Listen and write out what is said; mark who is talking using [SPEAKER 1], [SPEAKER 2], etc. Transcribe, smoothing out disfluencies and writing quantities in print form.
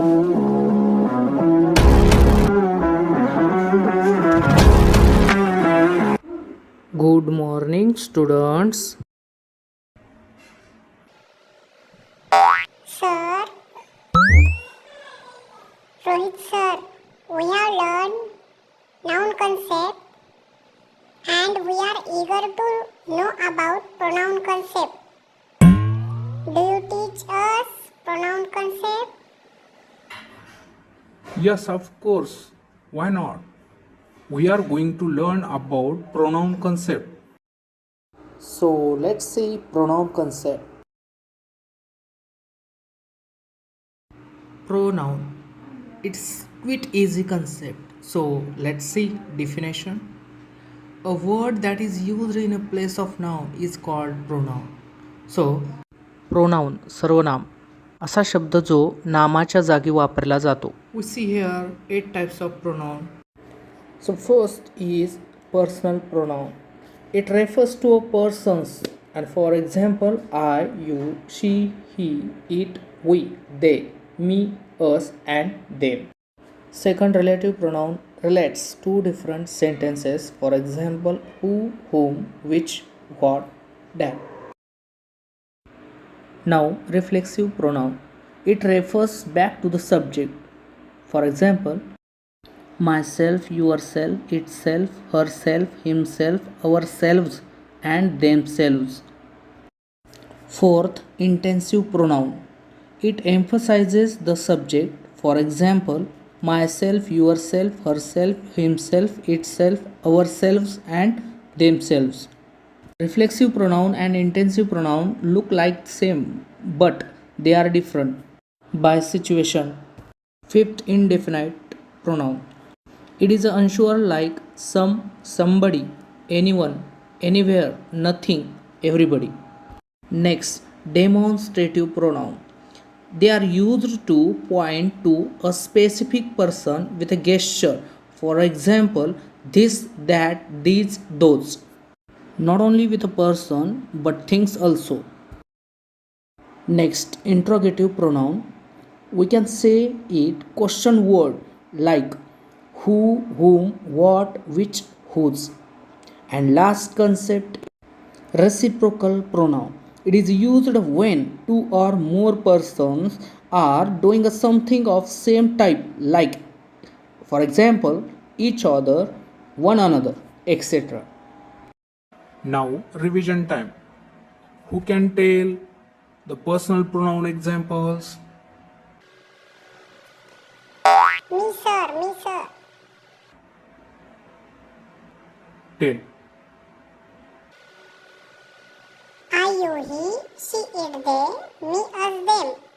[SPEAKER 1] Good morning, students.
[SPEAKER 2] Sir, Rohit sir, we have learned noun concept and we are eager to know about pronoun concept. Do you teach us pronoun concept?
[SPEAKER 3] Yes, of course. Why not? We are going to learn about pronoun concept.
[SPEAKER 1] So let's see pronoun concept. Pronoun. It's quite easy concept. So let's see definition. A word that is used in a place of noun is called pronoun. So pronoun सर्वनाम असा शब्द जो नामाच्या जागी वापरला जातो. We see here 8 types of pronoun. So first is personal pronoun. It refers to a person's, and for example I, you, she, he, it, we, they, me, us and them. Second, relative pronoun relates two different sentences, for example who, whom, which, what, that. Now reflexive pronoun. It refers back to the subject. For example, myself, yourself, itself, herself, himself, ourselves and themselves. Fourth, intensive pronoun. It emphasizes the subject. For example, myself, yourself, herself, himself, itself, ourselves and themselves. Reflexive pronoun and intensive pronoun look like same, but they are different by situation. Fifth, indefinite pronoun. It is unsure like some, somebody, anyone, anywhere, nothing, everybody. Next, demonstrative pronoun. They are used to point to a specific person with a gesture. For example, this, that, these, those. Not only with a person but things also. Next, interrogative pronoun. We can say it question word like who, whom, what, which, whose. And last concept, reciprocal pronoun. It is used when two or more persons are doing a something of same type like, for example, each other, one another, etc.
[SPEAKER 3] Now, revision time. Who can tell the personal pronoun examples?
[SPEAKER 2] Me sir, me sir.
[SPEAKER 3] Tell.
[SPEAKER 2] I, you, he, she, it, they, me, us, them.